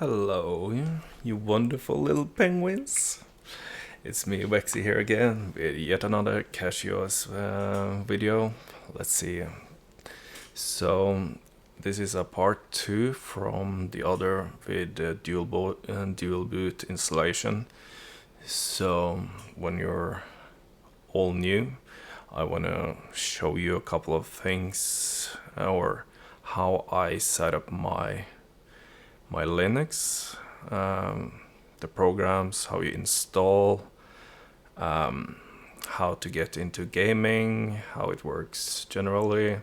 Hello, you wonderful little penguins. It's me, Wexy, here again with yet another CachyOs video. Let's see. So, this is a part 2 from the other with the dual boot installation. So, when you're all new, I want to show you a couple of things or how I set up my Linux, the programs, how you install, how to get into gaming, how it works generally,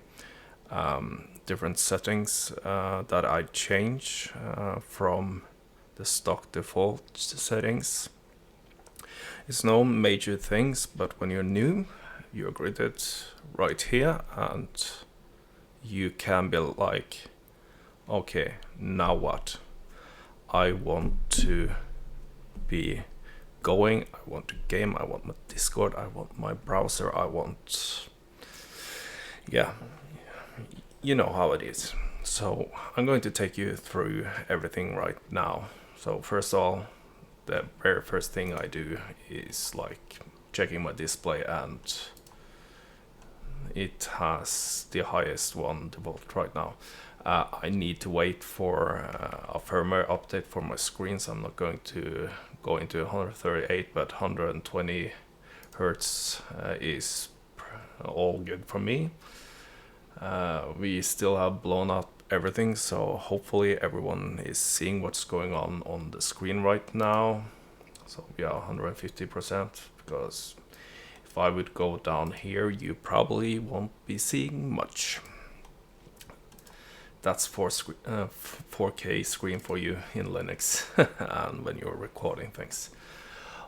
different settings that I change from the stock default settings. It's no major things, but when you're new, you're greeted right here and you can be like, okay, now what? I want to be going, I want to game, I want my Discord, I want my browser, I want... Yeah, you know how it is. So I'm going to take you through everything right now. So first of all, the very first thing I do is like checking my display, and it has the highest one default right now. I need to wait for a firmware update for my screen, so I'm not going to go into 138, but 120 hertz is all good for me. We still have blown up everything, so hopefully everyone is seeing what's going on the screen right now. So we are 150%, because if I would go down here, you probably won't be seeing much. That's 4K screen for you in Linux and when you're recording things.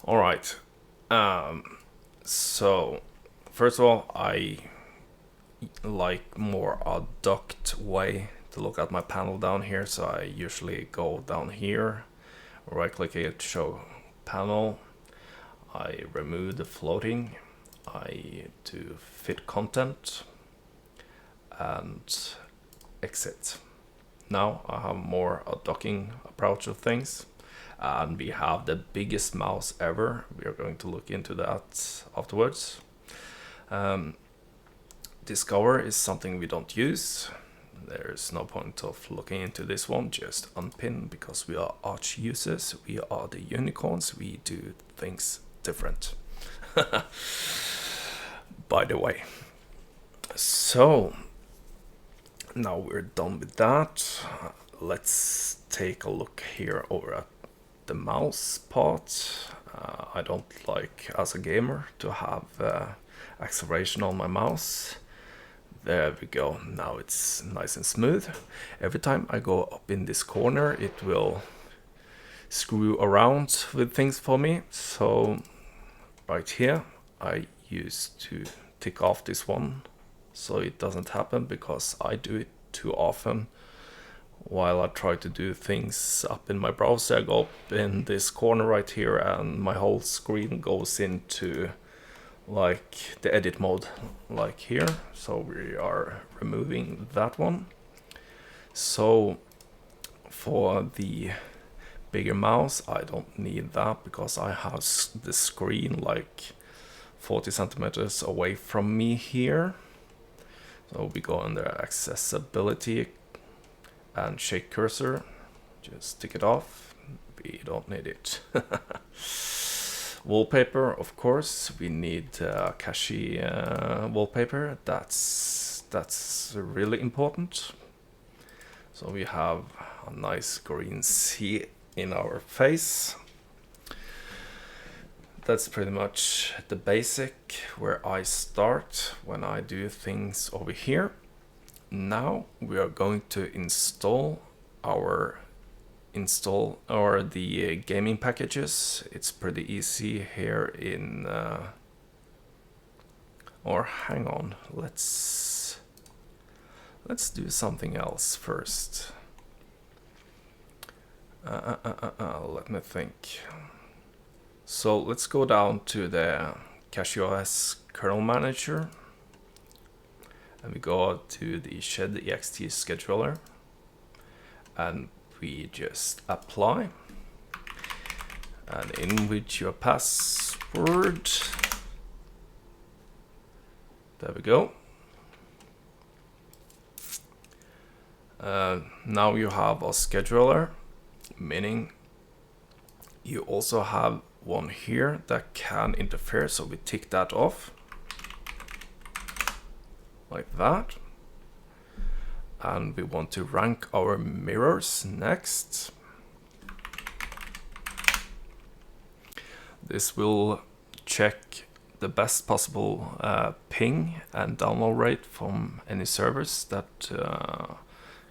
Alright, so first of all, I like more a ducked way to look at my panel down here, so I usually go down here, right click here to show panel, I remove the floating, I do fit content, and exit. Now I have more a docking approach of things, and we have the biggest mouse ever. We are going to look into that afterwards. Discover is something we don't use. There's no point of looking into this one, just unpin, because we are arch users, we are the unicorns, we do things different. By the way. So now we're done with that. Let's take a look here over at the mouse part. I don't like, as a gamer, to have acceleration on my mouse. There we go, now it's nice and smooth. Every time I go up in this corner, it will screw around with things for me. So right here, I used to tick off this one so it doesn't happen, because I do it too often. While I try to do things up in my browser, I go up in this corner right here and my whole screen goes into like the edit mode, like here. So we are removing that one. So for the bigger mouse, I don't need that, because I have the screen like 40 centimeters away from me here. So we go under accessibility and shake cursor, just tick it off, we don't need it. Wallpaper, of course, we need Cachy wallpaper, that's really important. So we have a nice green sea in our face. That's pretty much the basic where I start when I do things over here. Now we are going to install the gaming packages. It's pretty easy here in or hang on, let's do something else first. Let me think. So let's go down to the CachyOs kernel manager, and we go to the shed ext scheduler, and we just apply and in with your password. There we go. Now you have a scheduler, meaning you also have one here that can interfere, so we tick that off like that. And we want to rank our mirrors next. This will check the best possible ping and download rate from any servers that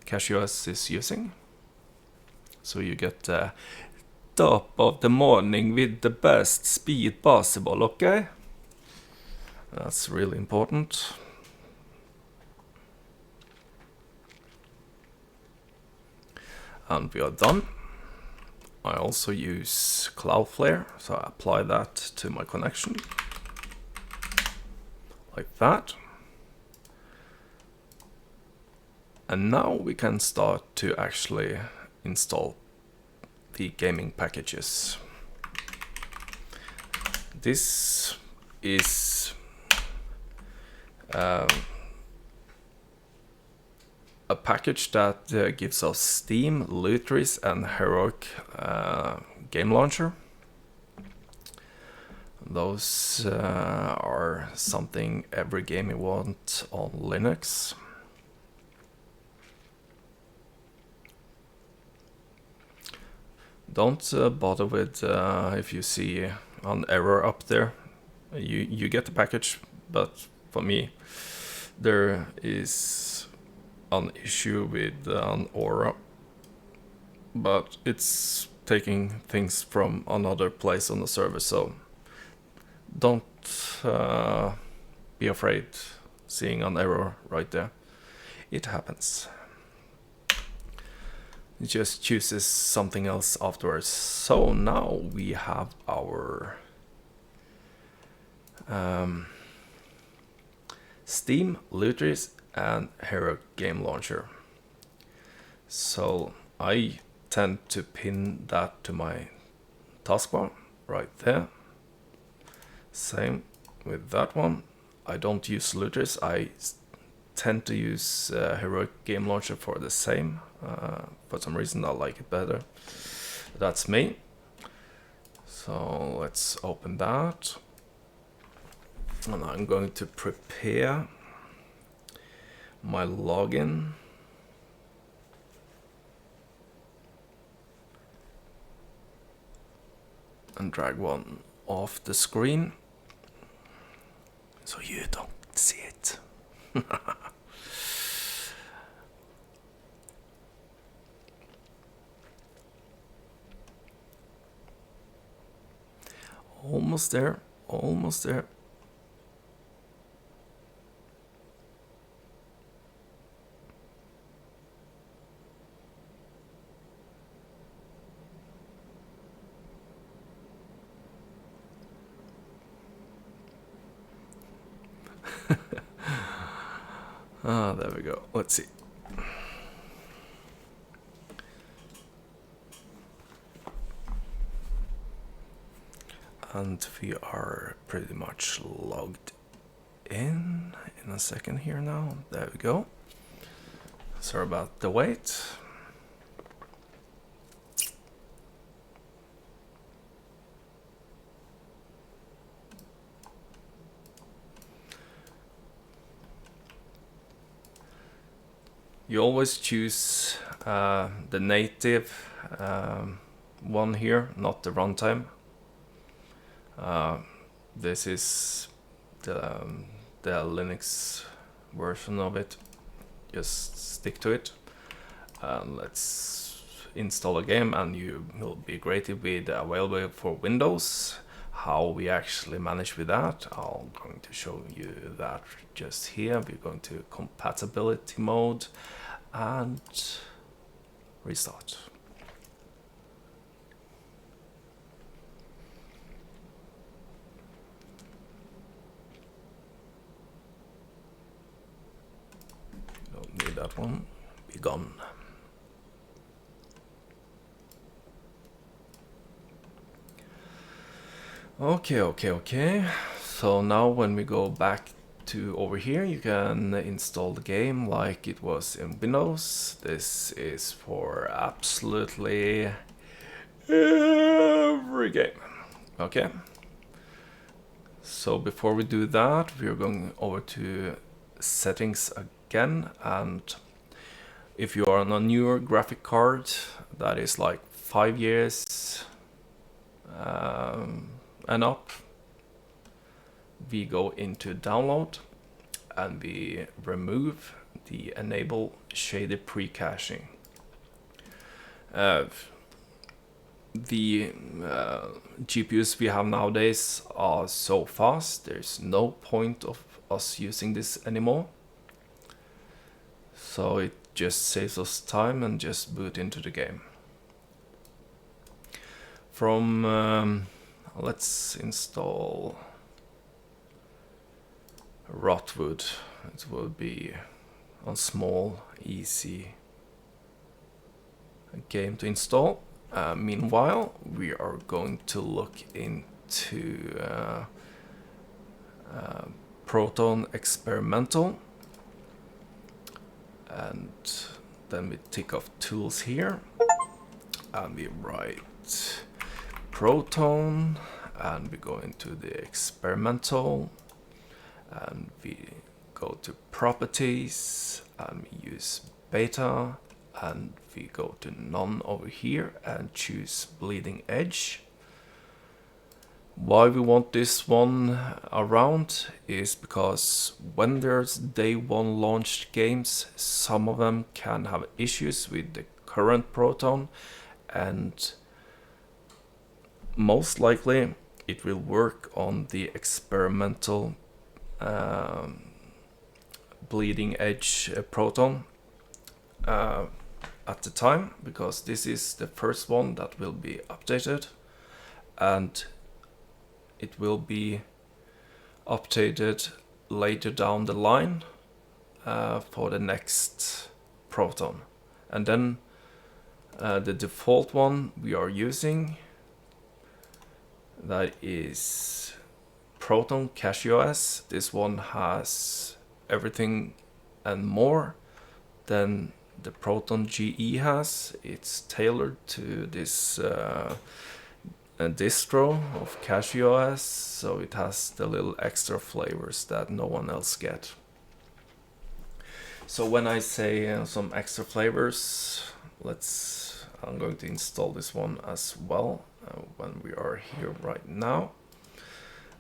CachyOs is using. So you get top of the morning with the best speed possible, okay? That's really important. And we are done. I also use Cloudflare, so I apply that to my connection. Like that. And now we can start to actually install the gaming packages. This is a package that gives us Steam, Lutris, and Heroic game launcher. Those are something every game you want on Linux. Don't bother with if you see an error up there. You get the package, but for me there is an issue with an aura, but it's taking things from another place on the server, so don't be afraid seeing an error right there. It happens. It just chooses something else afterwards. So now we have our Steam, Lutris, and Hero game launcher. So I tend to pin that to my taskbar right there. Same with that one. I don't use Lutris. I tend to use Heroic game launcher for the same. For some reason I like it better. That's me. So let's open that. And I'm going to prepare my login. And drag one off the screen so you don't see it. Almost there, almost there. There we go. Let's see. And we are pretty much logged in a second here now. There we go. Sorry about the wait. You always choose the native one here, not the runtime. This is the Linux version of it. Just stick to it. Let's install a game, and you will be greeted with available for Windows. How we actually manage with that, I'm going to show you that just here. We're going to compatibility mode and restart. Don't need that one. Be gone. Okay. So now when we go back to over here, you can install the game like it was in Windows. This is for absolutely every game. Okay. So before we do that, we're going over to settings again, and if you are on a newer graphic card that is like 5 years and up, we go into download and we remove the enable shaded pre-caching. The GPUs we have nowadays are so fast, there's no point of us using this anymore. So it just saves us time and just boot into the game. From let's install Rotwood. It will be a small, easy game to install. Meanwhile, we are going to look into Proton Experimental, and then we tick off tools here and we write Proton, and we go into the experimental and we go to properties and we use beta, and we go to none over here and choose bleeding edge. Why we want this one around is because when there's day one launched games, some of them can have issues with the current Proton, and most likely it will work on the experimental bleeding edge Proton at the time, because this is the first one that will be updated, and it will be updated later down the line for the next Proton. And then the default one we are using, that is Proton CachyOs. This one has everything and more than the Proton GE has. It's tailored to this distro of CachyOs, so it has the little extra flavors that no one else get. So when I say some extra flavors, I'm going to install this one as well when we are here right now.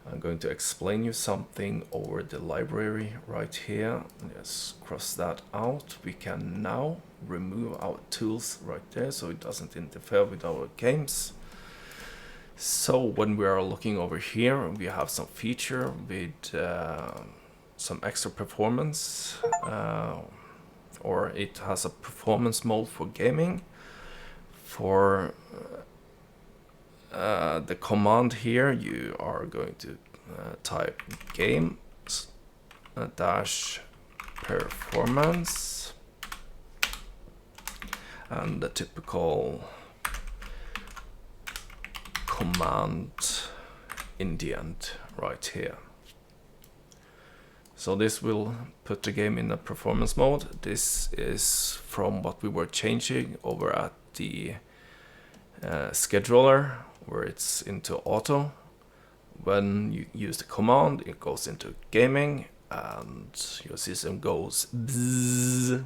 I'm going to explain you something over the library right here. Just cross that out. We can now remove our tools right there so it doesn't interfere with our games. So when we are looking over here, we have some feature with some extra performance, or it has a performance mode for gaming. For the command here, you are going to type game dash performance, and the typical command in the end right here. So this will put the game in a performance mode. This is from what we were changing over at the scheduler, where it's into auto. When you use the command, it goes into gaming and your system goes bzzz.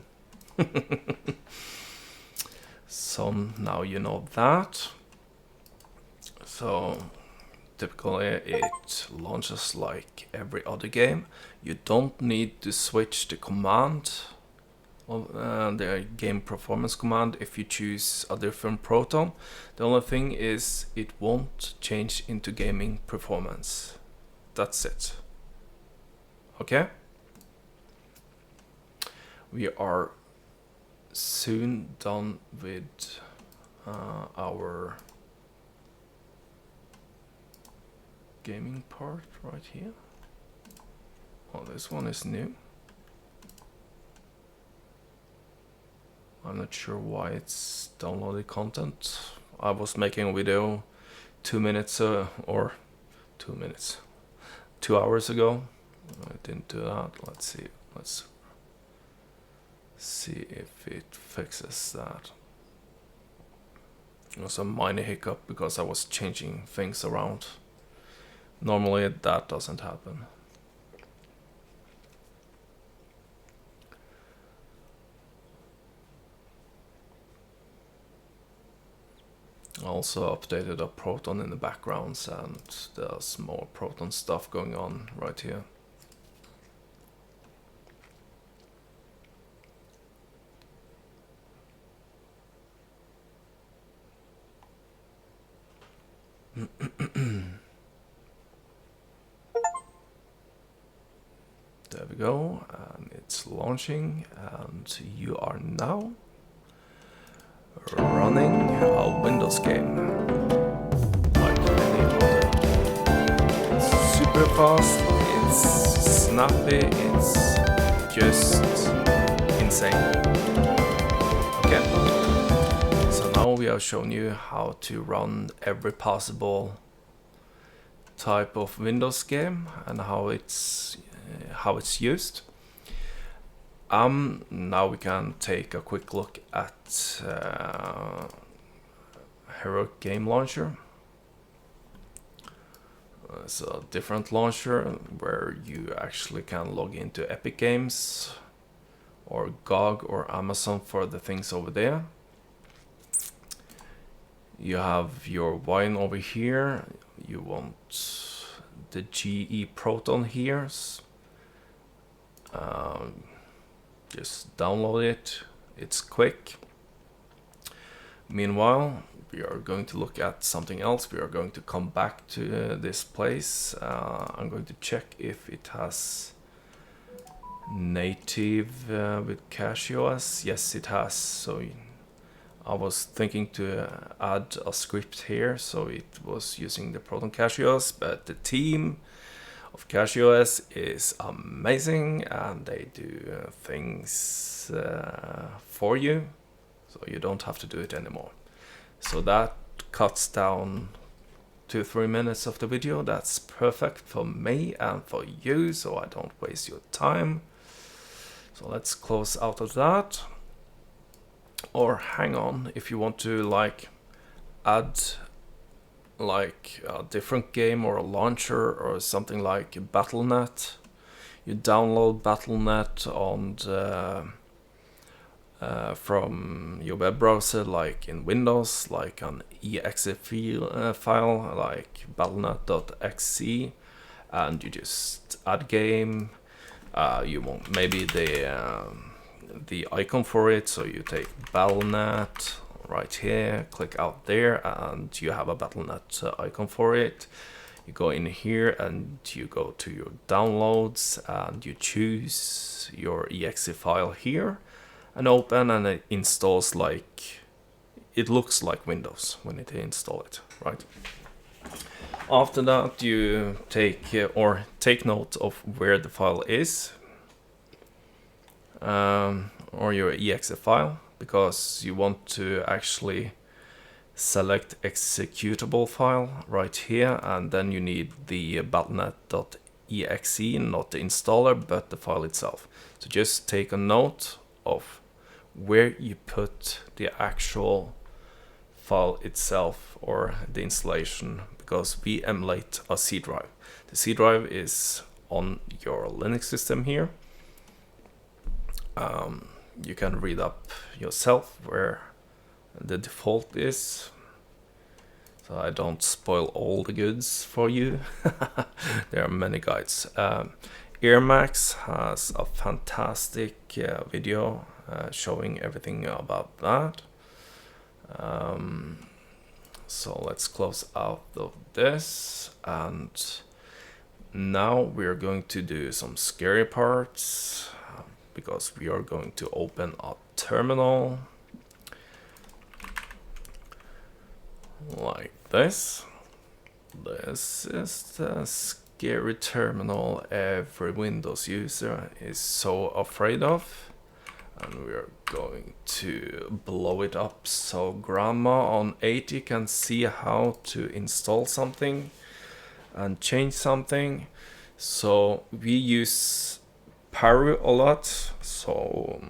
So now you know that. So typically it launches like every other game. You don't need to switch the command of the game performance command if you choose a different Proton. The only thing is it won't change into gaming performance. That's it. Okay? We are soon done with our gaming part right here. Oh, this one is new. I'm not sure why it's downloaded content. I was making a video 2 minutes or 2 minutes. 2 hours ago. I didn't do that. Let's see. Let's see if it fixes that. It was a minor hiccup because I was changing things around. Normally that doesn't happen. I also updated a Proton in the backgrounds, and there's more Proton stuff going on right here. There we go, and it's launching, and you are now running a Windows game. Like any other. It's super fast, it's snappy, it's just insane. Okay, so now we have shown you how to run every possible type of Windows game and how it's used. Now we can take a quick look at Heroic Game Launcher. It's a different launcher where you actually can log into Epic Games or GOG or Amazon for the things over there. You have your Wine over here. You want the GE Proton here. Just download it, it's quick. Meanwhile, we are going to look at something else. We are going to come back to this place. I'm going to check if it has native with CachyOs. Yes, it has. So I was thinking to add a script here, so it was using the Proton CachyOs, but the team of CachyOs is amazing, and they do things for you, so you don't have to do it anymore. So that cuts down 2-3 minutes of the video. That's perfect for me and for you, so I don't waste your time. So let's close out of that. Or hang on, if you want to like add like a different game or a launcher or something like Battle.net, you download Battle.net on from your web browser, like in Windows, like an exe file like battle.net.exe, and you just add game. You want maybe the icon for it, so you take Battle.net right here, click out there, and you have a Battle.net icon for it. You go in here and you go to your downloads and you choose your exe file here and open, and it installs like, it looks like Windows when it install it, right? After that, you take note of where the file is, or your exe file, because you want to actually select executable file right here, and then you need the battle.net.exe, not the installer but the file itself. So just take a note of where you put the actual file itself or the installation, because we emulate a C drive. The C drive is on your Linux system here. You can read up yourself where the default is, so I don't spoil all the goods for you. There are many guides. Earmax has a fantastic video showing everything about that. So let's close out of this, and now we're going to do some scary parts, because we are going to open a terminal like this. This is the scary terminal every Windows user is so afraid of, and we are going to blow it up so Grandma on 80 can see how to install something. and change something. So we use Paru a lot. So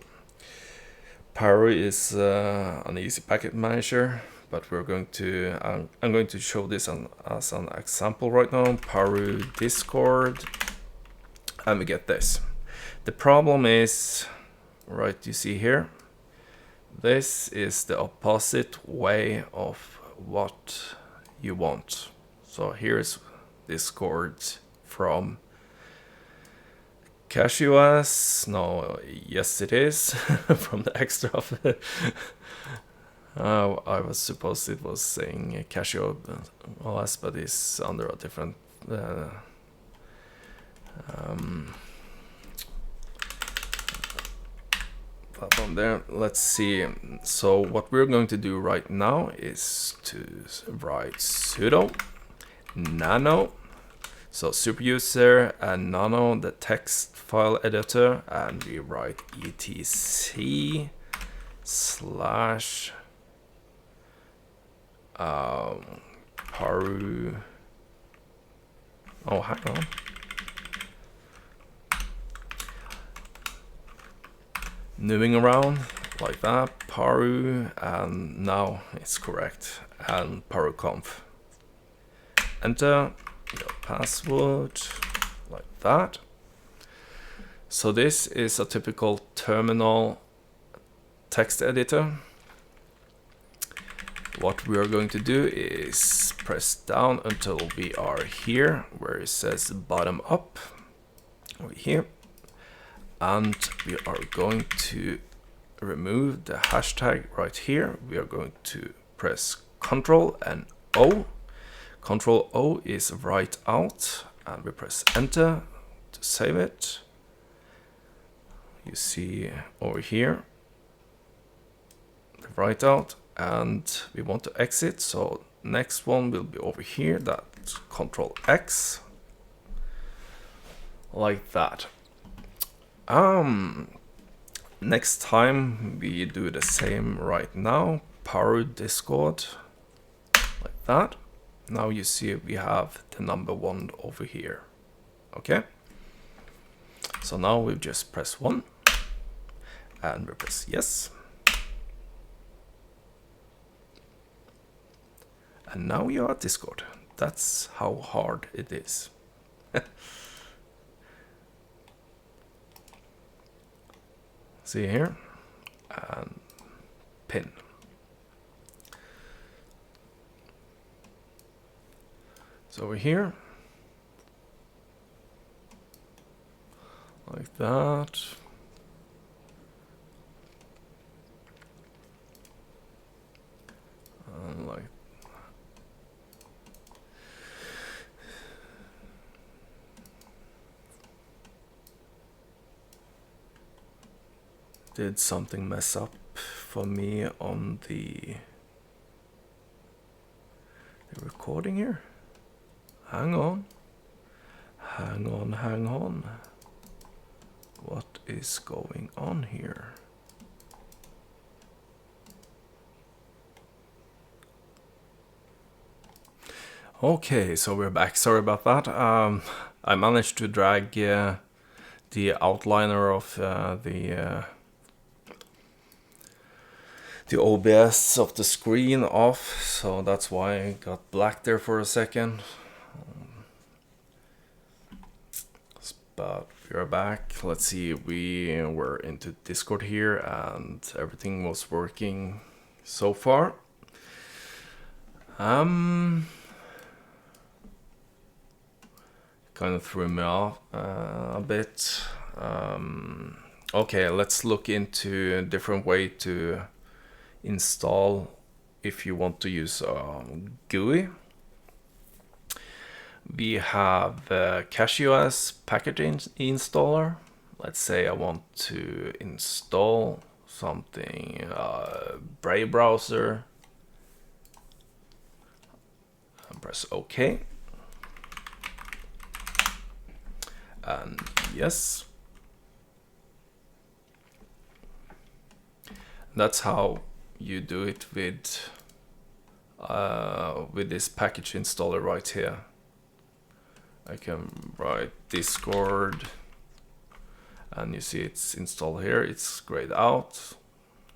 Paru is an easy packet manager, but we're going to I'm going to show this as an example right now. Paru Discord, and we get this. The problem is, right, you see here, this is the opposite way of what you want. So here's Discord from CachyOs. No, yes it is from the extra of it. I was supposed it was saying CachyOs, but it's under a different platform there. Let's see. So what we're going to do right now is to write sudo nano. So superuser and nano, the text file editor, and we write etc slash paru. Oh, hang on. Moving around like that, paru, and now it's correct, and paruconf. Enter your password like that. So this is a typical terminal text editor. What we are going to do is press down until we are here where it says bottom up over here, and we are going to remove the hashtag right here. We are going to press Ctrl and O. Ctrl O is write out, and we press enter to save it. You see over here the write out, and we want to exit, so next one will be over here. That's Ctrl X like that. Next time we do the same right now. Paru Discord like that. Now you see we have the number 1 over here. Okay, so now we just press 1 and we press yes, and now you are at Discord. That's how hard it is. See here, and pin. So over here, like that. And like did something mess up for me on the recording here? Hang on. What is going on here? Okay, so we're back. Sorry about that. I managed to drag the outliner of the OBS of the screen off, so that's why I got black there for a second. But we're back. Let's see, we were into Discord here and everything was working so far. Kind of threw me off a bit. Okay, let's look into a different way to install if you want to use GUI. We have CachyOs package installer. Let's say I want to install something, Brave browser. Press OK. And yes. That's how you do it with this package installer right here. I can write Discord, and you see it's installed here. It's grayed out.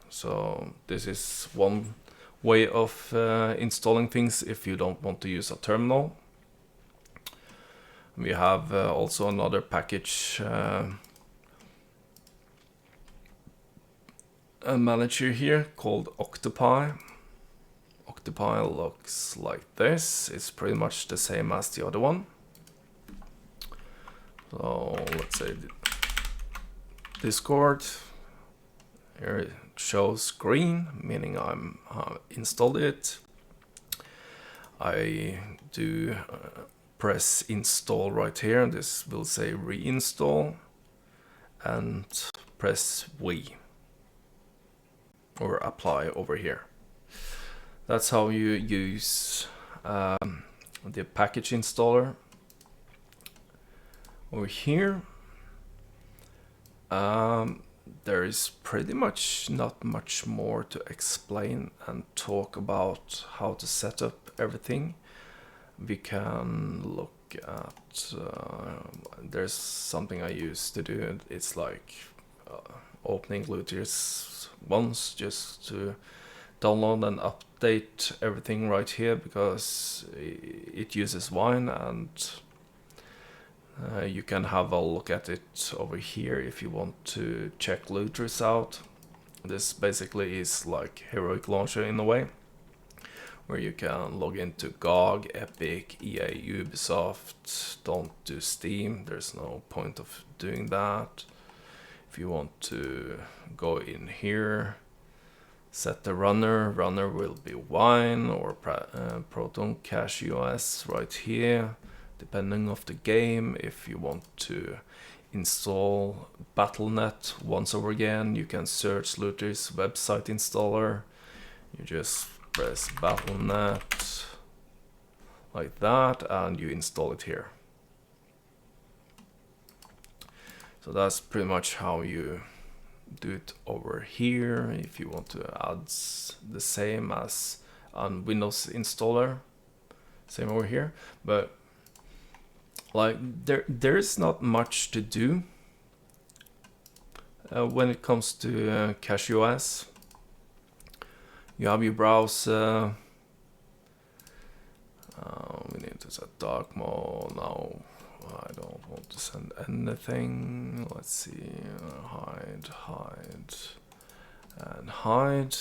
So this is one way of installing things if you don't want to use a terminal. We have also another package a manager here called Octopi. Octopi looks like this. It's pretty much the same as the other one. So let's say Discord. Here it shows green, meaning I'm installed it. I do press install right here, and this will say reinstall, and press V or apply over here. That's how you use the package installer. Over here, there is pretty much not much more to explain and talk about how to set up everything. We can look at, there's something I used to do. It's like opening Luthiers once just to download and update everything right here, because it uses Wine, and you can have a look at it over here if you want to check Luthiers out. This basically is like Heroic Launcher in a way, where you can log into GOG, Epic, EA, Ubisoft. Don't do Steam, there's no point of doing that. If you want to go in here, set the runner will be Wine or Proton CachyOs right here, depending of the game. If you want to install Battle.net once over again, you can search Luthiers website installer. You just press Battle.net like that, and you install it here. So that's pretty much how you do it over here. If you want to add the same as on Windows installer, same over here. But like there's not much to do when it comes to CachyOs. You have your browser. We need to set dark mode now. I don't want to send anything. Let's see, hide, and hide.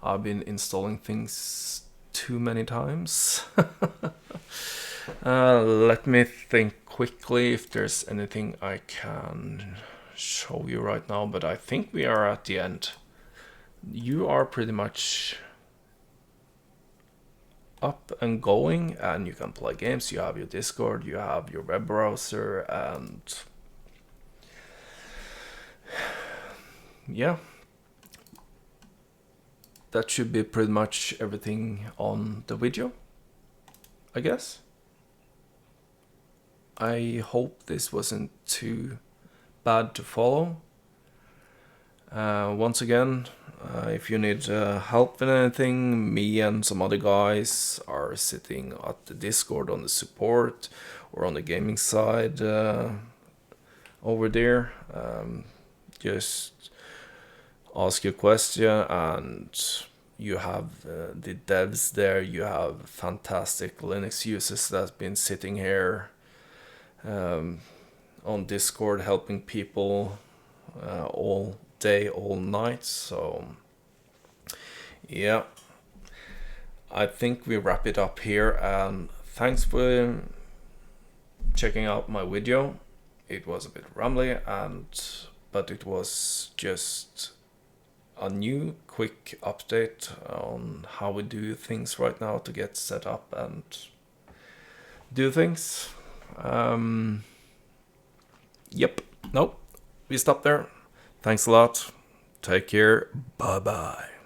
I've been installing things too many times. Let me think quickly if there's anything I can show you right now, but I think we are at the end. You are pretty much up and going, and you can play games. You have your Discord, you have your web browser, and yeah, that should be pretty much everything on the video, I guess. I hope this wasn't too bad to follow. Once again, if you need help with anything, me and some other guys are sitting at the Discord on the support or on the gaming side over there. Just ask your question, and you have the devs there. You have fantastic Linux users that's been sitting here on Discord helping people all day, all night. So yeah, I think we wrap it up here, and thanks for checking out my video. It was a bit rambly, but it was just a new quick update on how we do things right now to get set up and do things. Yep, nope, we stop there. Thanks a lot. Take care. Bye bye.